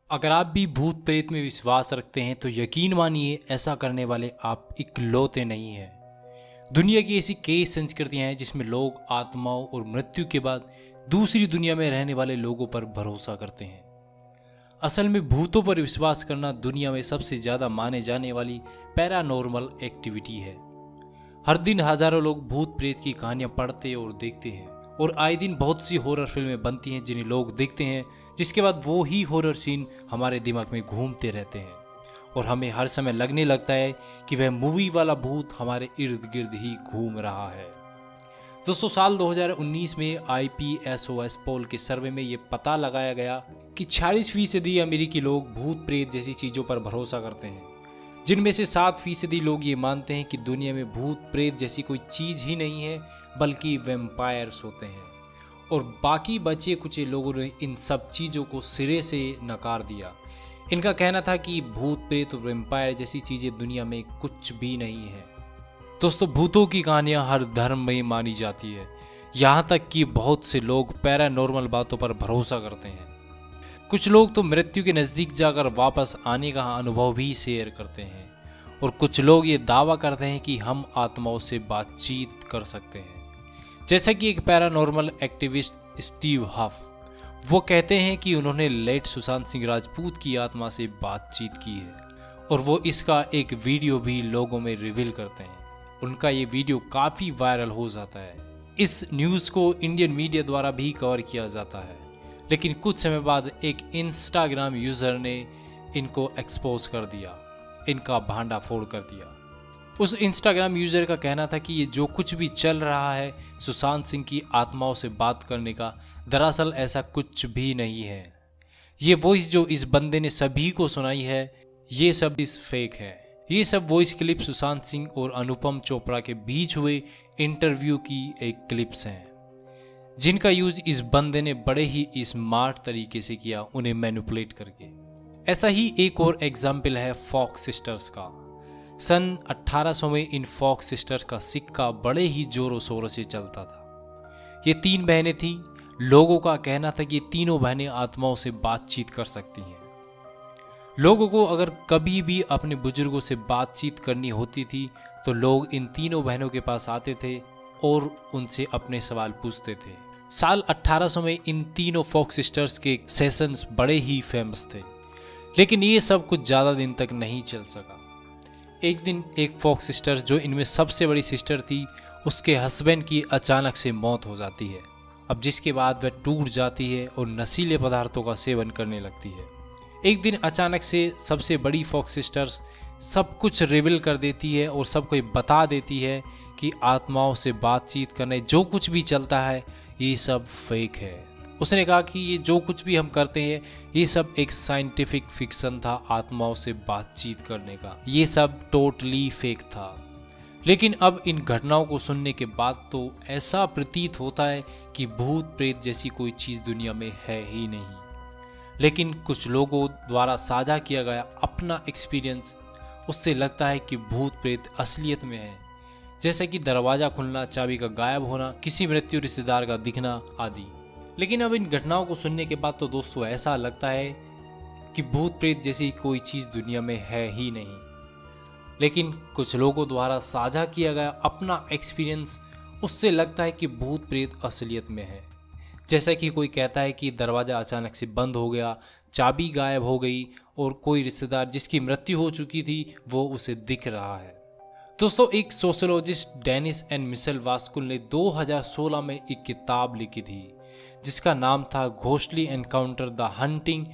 अगर आप भी भूत प्रेत में विश्वास रखते हैं तो यकीन मानिए ऐसा करने वाले आप इकलौते नहीं हैं। दुनिया की ऐसी कई संस्कृतियां हैं जिसमें लोग आत्माओं और मृत्यु के बाद दूसरी दुनिया में रहने वाले लोगों पर भरोसा करते हैं। असल में भूतों पर विश्वास करना दुनिया में सबसे ज़्यादा माने जाने वाली पैरानॉर्मल एक्टिविटी है। हर दिन हजारों लोग भूत प्रेत की कहानियां पढ़ते और देखते हैं और आए दिन बहुत सी हॉरर फिल्में बनती हैं जिन्हें लोग देखते हैं, जिसके बाद वो ही हॉरर सीन हमारे दिमाग में घूमते रहते हैं और हमें हर समय लगने लगता है कि वह मूवी वाला भूत हमारे इर्द गिर्द ही घूम रहा है। दोस्तों, साल 2019 में IPSOS पोल के सर्वे में ये पता लगाया गया कि 46% अमेरिकी लोग भूत प्रेत जैसी चीज़ों पर भरोसा करते हैं, जिनमें से 7% लोग ये मानते हैं कि दुनिया में भूत प्रेत जैसी कोई चीज़ ही नहीं है बल्कि वैम्पायर्स होते हैं, और बाकी बचे कुछ लोगों ने इन सब चीज़ों को सिरे से नकार दिया। इनका कहना था कि भूत प्रेत और वैम्पायर जैसी चीज़ें दुनिया में कुछ भी नहीं है। दोस्तों, भूतों की कहानियाँ हर धर्म में मानी जाती है, यहाँ तक कि बहुत से लोग पैरानॉर्मल बातों पर भरोसा करते हैं। कुछ लोग तो मृत्यु के नज़दीक जाकर वापस आने का अनुभव भी शेयर करते हैं, और कुछ लोग ये दावा करते हैं कि हम आत्माओं से बातचीत कर सकते हैं। जैसा कि एक पैरानॉर्मल एक्टिविस्ट स्टीव हफ, वो कहते हैं कि उन्होंने लेट सुशांत सिंह राजपूत की आत्मा से बातचीत की है और वो इसका एक वीडियो भी लोगों में रिवील करते हैं। उनका ये वीडियो काफ़ी वायरल हो जाता है। इस न्यूज़ को इंडियन मीडिया द्वारा भी कवर किया जाता है, लेकिन कुछ समय बाद एक इंस्टाग्राम यूज़र ने इनको एक्सपोज कर दिया, इनका भांडा फोड़ कर दिया। उस इंस्टाग्राम यूज़र का कहना था कि ये जो कुछ भी चल रहा है सुशांत सिंह की आत्माओं से बात करने का, दरअसल ऐसा कुछ भी नहीं है। ये वॉइस जो इस बंदे ने सभी को सुनाई है, ये सब इस फेक है। ये सब वॉइस क्लिप सुशांत सिंह और अनुपम चोपड़ा के बीच हुए इंटरव्यू की एक क्लिप्स हैं, जिनका यूज इस बंदे ने बड़े ही स्मार्ट तरीके से किया, उन्हें मैनिपुलेट करके। ऐसा ही एक और एग्जाम्पल है फॉक्स सिस्टर्स का। सन 1800 में इन फॉक्स सिस्टर्स का सिक्का बड़े ही जोरों शोरों से चलता था। ये 3 बहनें थीं। लोगों का कहना था कि ये तीनों बहनें आत्माओं से बातचीत कर सकती हैं। लोगों को अगर कभी भी अपने बुजुर्गों से बातचीत करनी होती थी तो लोग इन तीनों बहनों के पास आते थे और उनसे अपने सवाल पूछते थे। साल 1800 में इन तीनों फॉक्स सिस्टर्स के सेशंस बड़े ही फेमस थे, लेकिन ये सब कुछ ज़्यादा दिन तक नहीं चल सका। एक दिन एक फॉक्स सिस्टर, जो इनमें सबसे बड़ी सिस्टर थी, उसके हस्बैंड की अचानक से मौत हो जाती है। अब जिसके बाद वह टूट जाती है और नशीले पदार्थों का सेवन करने लगती है। एक दिन अचानक से सबसे बड़ी फॉक्स सिस्टर्स सब कुछ रिवील कर देती है और सबको बता देती है कि आत्माओं से बातचीत करने जो कुछ भी चलता है ये सब फेक है। उसने कहा कि ये जो कुछ भी हम करते हैं ये सब एक साइंटिफिक फिक्शन था, आत्माओं से बातचीत करने का, ये सब टोटली फेक था। लेकिन अब इन घटनाओं को सुनने के बाद तो ऐसा प्रतीत होता है कि भूत प्रेत जैसी कोई चीज़ दुनिया में है ही नहीं। लेकिन कुछ लोगों द्वारा साझा किया गया अपना एक्सपीरियंस, उससे लगता है कि भूत प्रेत असलियत में है, जैसे कि दरवाज़ा खुलना, चाबी का गायब होना, किसी मृत्यु रिश्तेदार का दिखना आदि। लेकिन अब इन घटनाओं को सुनने के बाद तो दोस्तों ऐसा लगता है कि भूत प्रेत जैसी कोई चीज़ दुनिया में है ही नहीं। लेकिन कुछ लोगों द्वारा साझा किया गया अपना एक्सपीरियंस, उससे लगता है कि भूत प्रेत असलियत में है। जैसा कि कोई कहता है कि दरवाज़ा अचानक से बंद हो गया, चाबी गायब हो गई और कोई रिश्तेदार जिसकी मृत्यु हो चुकी थी वो उसे दिख रहा है। दोस्तों, एक सोशोलॉजिस्ट डेनिस एंड मिशेल वास्कुल ने 2016 में एक किताब लिखी थी जिसका नाम था ghostly encounter, the hunting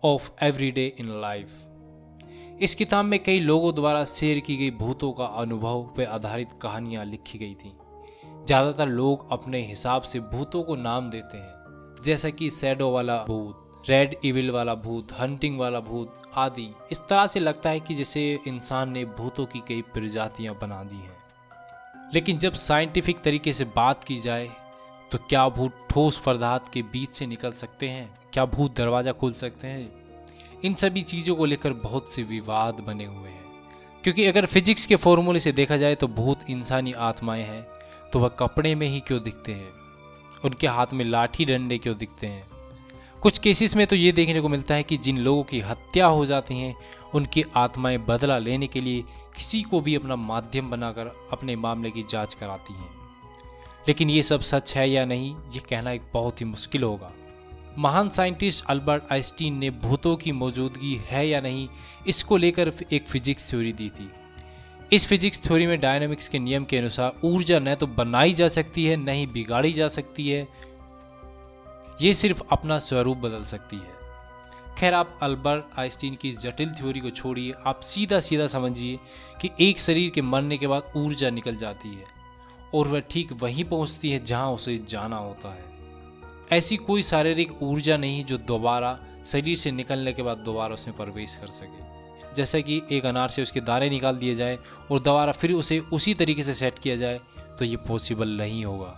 of everyday in life. इस किताब में कई लोगों द्वारा शेयर की गई भूतों का अनुभव पर आधारित कहानियां लिखी गई थी। ज़्यादातर लोग अपने हिसाब से भूतों को नाम देते हैं, जैसा कि शैडो वाला भूत, रेड इविल वाला भूत, हंटिंग वाला भूत आदि। इस तरह से लगता है कि जैसे इंसान ने भूतों की कई प्रजातियां बना दी हैं। लेकिन जब साइंटिफिक तरीके से बात की जाए तो क्या भूत ठोस पदार्थ के बीच से निकल सकते हैं? क्या भूत दरवाज़ा खोल सकते हैं? इन सभी चीज़ों को लेकर बहुत से विवाद बने हुए हैं, क्योंकि अगर फिजिक्स के फॉर्मूले से देखा जाए तो भूत इंसानी आत्माएं हैं, तो वह कपड़े में ही क्यों दिखते हैं? उनके हाथ में लाठी डंडे क्यों दिखते हैं? कुछ केसेस में तो ये देखने को मिलता है कि जिन लोगों की हत्या हो जाती हैं उनकी आत्माएं बदला लेने के लिए किसी को भी अपना माध्यम बनाकर अपने मामले की जांच कराती हैं। लेकिन ये सब सच है या नहीं, ये कहना एक बहुत ही मुश्किल होगा। महान साइंटिस्ट अल्बर्ट आइंस्टीन ने भूतों की मौजूदगी है या नहीं इसको लेकर एक फिजिक्स थ्योरी दी थी। इस फिजिक्स थ्योरी में डायनामिक्स के नियम के अनुसार ऊर्जा न तो बनाई जा सकती है न ही बिगाड़ी जा सकती है, ये सिर्फ अपना स्वरूप बदल सकती है। खैर, आप अल्बर्ट आइंस्टीन की इस जटिल थ्योरी को छोड़िए, आप सीधा सीधा समझिए कि एक शरीर के मरने के बाद ऊर्जा निकल जाती है और वह ठीक वहीं पहुंचती है जहां उसे जाना होता है। ऐसी कोई शारीरिक ऊर्जा नहीं जो दोबारा शरीर से निकलने के बाद दोबारा उसमें प्रवेश कर सके। जैसे कि एक अनार से उसके दाने निकाल दिए जाए और दोबारा फिर उसे उसी तरीके से सेट किया जाए तो ये पॉसिबल नहीं होगा।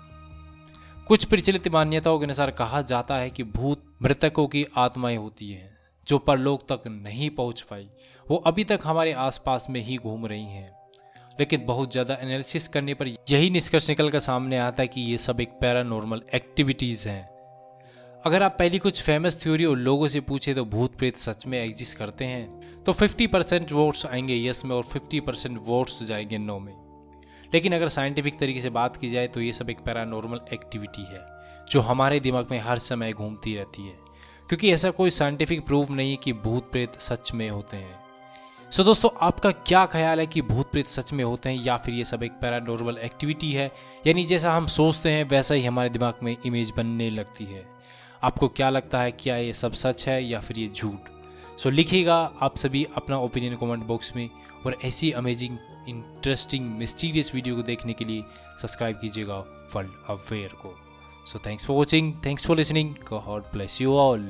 कुछ प्रचलित मान्यताओं के अनुसार कहा जाता है कि भूत मृतकों की आत्माएं होती हैं जो परलोक तक नहीं पहुंच पाई, वो अभी तक हमारे आसपास में ही घूम रही हैं। लेकिन बहुत ज़्यादा एनालिसिस करने पर यही निष्कर्ष निकल कर सामने आता है कि ये सब एक पैरानॉर्मल एक्टिविटीज़ हैं। अगर आप पहली कुछ फेमस थ्योरी और लोगों से पूछे तो भूत प्रेत सच में एग्जिस्ट करते हैं तो 50% वोट्स आएंगे यस में और 50% वोट्स जाएंगे नो में। लेकिन अगर साइंटिफिक तरीके से बात की जाए तो ये सब एक पैरानॉर्मल एक्टिविटी है जो हमारे दिमाग में हर समय घूमती रहती है, क्योंकि ऐसा कोई साइंटिफिक प्रूफ नहीं है कि भूत प्रेत सच में होते हैं। सो दोस्तों, आपका क्या ख्याल है कि भूत प्रेत सच में होते हैं या फिर ये सब एक पैरानॉर्मल एक्टिविटी है, यानी जैसा हम सोचते हैं वैसा ही हमारे दिमाग में इमेज बनने लगती है। आपको क्या लगता है, क्या ये सब सच है या फिर ये झूठ? सो लिखिएगा आप सभी अपना ओपिनियन कमेंट बॉक्स में, और ऐसी अमेजिंग, इंटरेस्टिंग, मिस्टीरियस वीडियो को देखने के लिए सब्सक्राइब कीजिएगा वर्ल्ड अवेयर को। So thanks for watching, thanks for listening, God bless you all.